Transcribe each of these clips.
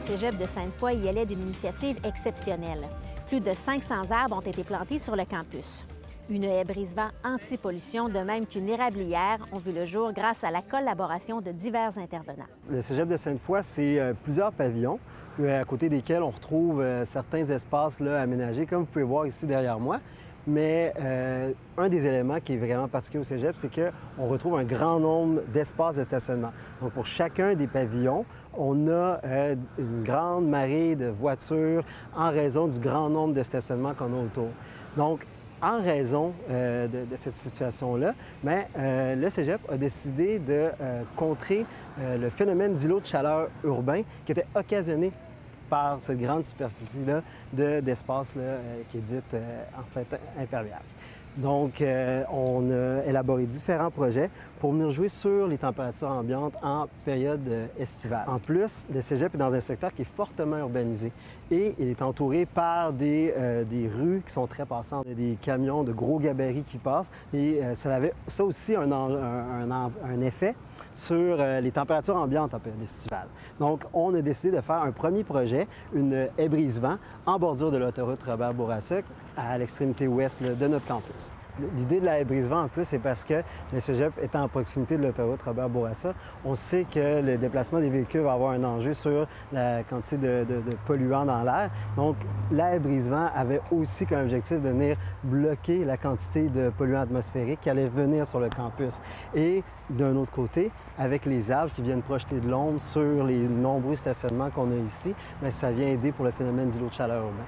Cégep de Sainte-Foy y allait d'une initiative exceptionnelle. Plus de 500 arbres ont été plantés sur le campus. Une haie brise-vent anti-pollution, de même qu'une érablière, ont vu le jour grâce à la collaboration de divers intervenants. Le Cégep de Sainte-Foy, c'est plusieurs pavillons à côté desquels on retrouve certains espaces là, aménagés, comme vous pouvez voir ici derrière moi. Mais un des éléments qui est vraiment particulier au Cégep, c'est qu'on retrouve un grand nombre d'espaces de stationnement. Donc, pour chacun des pavillons, on a une grande marée de voitures en raison du grand nombre de stationnements qu'on a autour. Donc, en raison de cette situation-là, le Cégep a décidé de contrer le phénomène d'îlot de chaleur urbain qui était occasionné par cette grande superficie-là d'espace qui est dite en fait imperméable. Donc, on a élaboré différents projets pour venir jouer sur les températures ambiantes en période estivale. En plus, le Cégep est dans un secteur qui est fortement urbanisé et il est entouré par des rues qui sont très passantes, des camions de gros gabarits qui passent et ça avait ça aussi un effet sur les températures ambiantes en période estivale. Donc, on a décidé de faire un premier projet, une haie brise-vent en bordure de l'autoroute Robert-Bourassa à l'extrémité ouest de notre campus. L'idée de la haie brise-vent, en plus, c'est parce que le Cégep étant en proximité de l'autoroute Robert-Bourassa, on sait que le déplacement des véhicules va avoir un enjeu sur la quantité de polluants dans l'air. Donc, la haie brise-vent avait aussi comme objectif de venir bloquer la quantité de polluants atmosphériques qui allaient venir sur le campus. Et d'un autre côté, avec les arbres qui viennent projeter de l'ombre sur les nombreux stationnements qu'on a ici, bien, ça vient aider pour le phénomène d'îlot de chaleur urbain.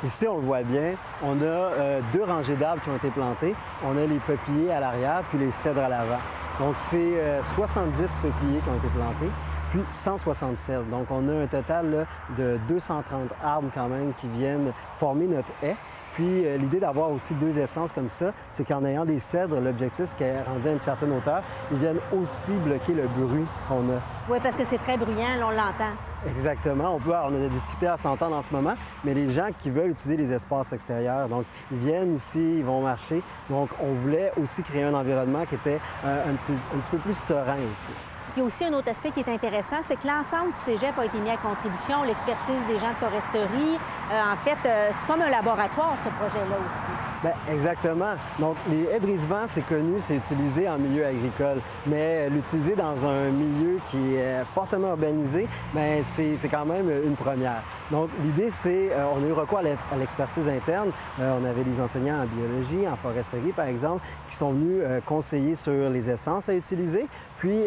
Ici, on le voit bien, on a deux rangées d'arbres qui ont été plantées. On a les peupliers à l'arrière, puis les cèdres à l'avant. Donc, c'est 70 peupliers qui ont été plantés, puis 160 cèdres. Donc, on a un total là, de 230 arbres quand même qui viennent former notre haie. Puis, l'idée d'avoir aussi deux essences comme ça, c'est qu'en ayant des cèdres, l'objectif, c'est qu'elles rendu à une certaine hauteur, ils viennent aussi bloquer le bruit qu'on a. Oui, parce que c'est très bruyant, là, on l'entend. Exactement. On a des difficultés à s'entendre en ce moment, mais les gens qui veulent utiliser les espaces extérieurs, donc ils viennent ici, ils vont marcher. Donc, on voulait aussi créer un environnement qui était un petit peu plus serein aussi. Il y a aussi un autre aspect qui est intéressant, c'est que l'ensemble du Cégep a été mis à contribution, l'expertise des gens de foresterie. En fait, c'est comme un laboratoire, ce projet-là aussi. Bien, exactement. Donc, les haies brise-vent, c'est connu, c'est utilisé en milieu agricole, mais l'utiliser dans un milieu qui est fortement urbanisé, bien, c'est quand même une première. Donc, l'idée, c'est, on a eu recours à l'expertise interne. On avait des enseignants en biologie, en foresterie, par exemple, qui sont venus conseiller sur les essences à utiliser. Puis,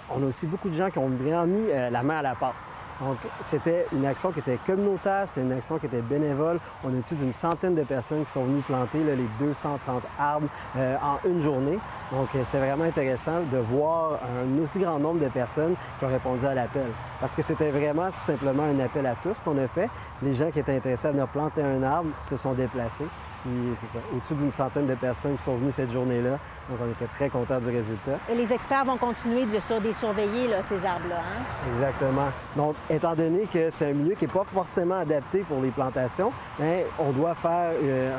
on a aussi beaucoup de gens qui ont vraiment mis la main à la pâte. Donc, c'était une action qui était communautaire, c'était une action qui était bénévole. On a eu d'une centaine de personnes qui sont venues planter là, les 230 arbres en une journée. Donc, c'était vraiment intéressant de voir un aussi grand nombre de personnes qui ont répondu à l'appel. Parce que c'était vraiment tout simplement un appel à tous qu'on a fait. Les gens qui étaient intéressés à venir planter un arbre se sont déplacés. Puis, c'est ça, au-dessus d'une centaine de personnes qui sont venues cette journée-là. Donc, on était très contents du résultat. Et les experts vont continuer de les surveiller, là, ces arbres-là, hein? Exactement. Donc, étant donné que c'est un milieu qui n'est pas forcément adapté pour les plantations, bien, on doit faire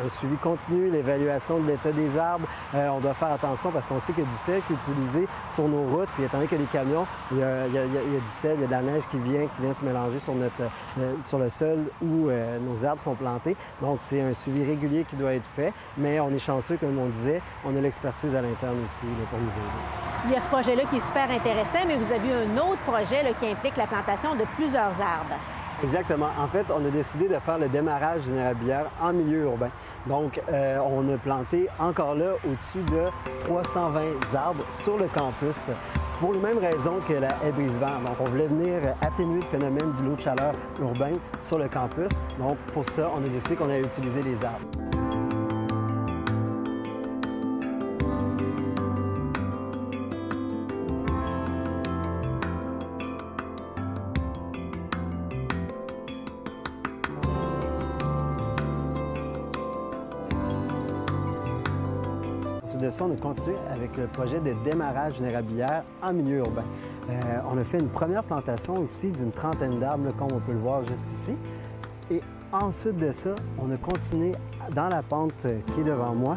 un suivi continu, l'évaluation de l'état des arbres. On doit faire attention parce qu'on sait qu'il y a du sel qui est utilisé sur nos routes. Puis, étant donné que les camions, il y a du sel, il y a de la neige qui vient se mélanger sur le sol où nos arbres sont plantés. Donc, c'est un suivi régulier qui doit être fait, mais on est chanceux, comme on disait, on a l'expertise à l'interne aussi là, pour nous aider. Il y a ce projet-là qui est super intéressant, mais vous avez un autre projet là, qui implique la plantation de plusieurs arbres. Exactement. En fait, on a décidé de faire le démarrage d'une érablière en milieu urbain. Donc, on a planté encore là au-dessus de 320 arbres sur le campus pour les mêmes raisons que la haie brise-vent. Donc, on voulait venir atténuer le phénomène d'îlot de chaleur urbain sur le campus. Donc, pour ça, on a décidé qu'on allait utiliser les arbres. De ça, on a continué avec le projet de démarrage d'une érablière en milieu urbain. On a fait une première plantation ici d'une trentaine d'arbres, comme on peut le voir juste ici. Et ensuite de ça, on a continué dans la pente qui est devant moi.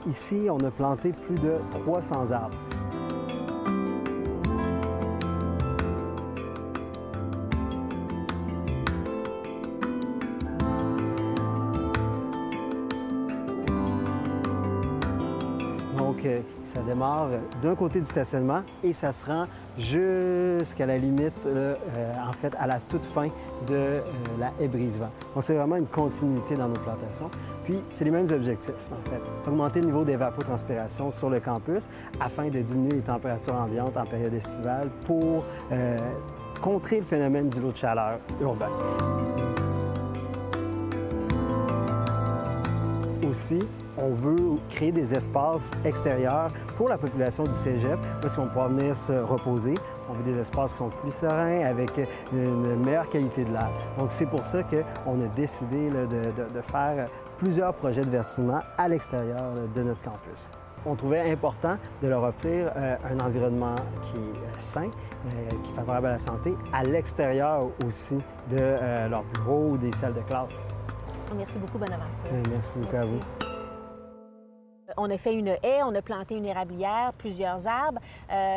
Ici, on a planté plus de 300 arbres. ça démarre d'un côté du stationnement et ça se rend jusqu'à la limite, en fait, à la toute fin de la haie brise-vent. Donc, c'est vraiment une continuité dans nos plantations. Puis, c'est les mêmes objectifs, en fait. Augmenter le niveau d'évapotranspiration sur le campus afin de diminuer les températures ambiantes en période estivale pour contrer le phénomène d'îlot de chaleur urbain. Aussi, on veut créer des espaces extérieurs pour la population du cégep, où ils vont pouvoir venir se reposer. On veut des espaces qui sont plus sereins, avec une meilleure qualité de l'air. Donc, c'est pour ça qu'on a décidé de faire plusieurs projets de vertissement à l'extérieur de notre campus. On trouvait important de leur offrir un environnement qui est sain, qui est favorable à la santé, à l'extérieur aussi de leurs bureaux ou des salles de classe. Merci beaucoup, Bonaventure. Merci beaucoup à vous. On a fait une haie, on a planté une érablière, plusieurs arbres.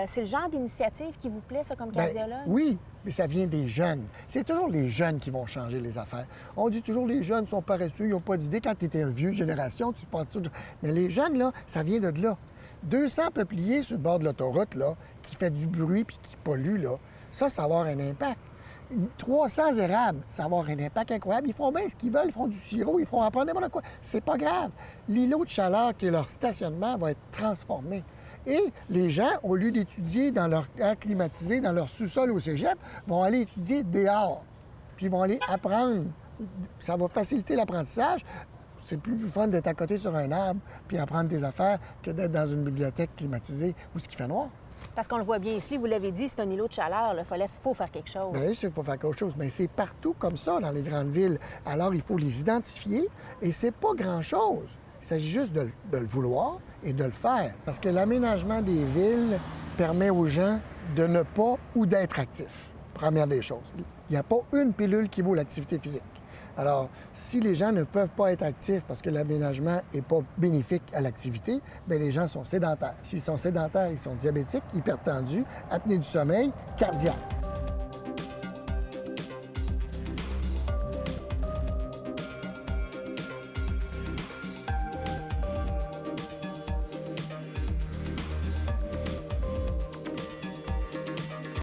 C'est le genre d'initiative qui vous plaît, ça, comme cardiologue? Oui, mais ça vient des jeunes. C'est toujours les jeunes qui vont changer les affaires. On dit toujours les jeunes sont paresseux, ils n'ont pas d'idée. Quand tu étais une vieille génération, tu penses toujours... Mais les jeunes, là, ça vient de là. 200 peupliers sur le bord de l'autoroute, là, qui fait du bruit puis qui pollue, là, ça va avoir un impact. 300 érables, ça va avoir un impact incroyable. Ils font bien ce qu'ils veulent, ils font du sirop, ils font apprendre n'importe quoi. C'est pas grave. L'îlot de chaleur qui est leur stationnement va être transformé. Et les gens, au lieu d'étudier dans leur air climatisé, dans leur sous-sol au cégep, vont aller étudier dehors. Puis ils vont aller apprendre. Ça va faciliter l'apprentissage. C'est plus fun d'être à côté sur un arbre puis apprendre des affaires que d'être dans une bibliothèque climatisée où ce qui fait noir. Parce qu'on le voit bien ici, vous l'avez dit, c'est un îlot de chaleur. Il faut faire quelque chose. Bien, il faut faire quelque chose. Mais c'est partout comme ça dans les grandes villes. Alors, il faut les identifier et c'est pas grand-chose. Il s'agit juste de le vouloir et de le faire. Parce que l'aménagement des villes permet aux gens de ne pas ou d'être actifs. Première des choses. Il n'y a pas une pilule qui vaut l'activité physique. Alors, si les gens ne peuvent pas être actifs parce que l'aménagement n'est pas bénéfique à l'activité, bien, les gens sont sédentaires. S'ils sont sédentaires, ils sont diabétiques, hypertendus, apnée du sommeil, cardiaque.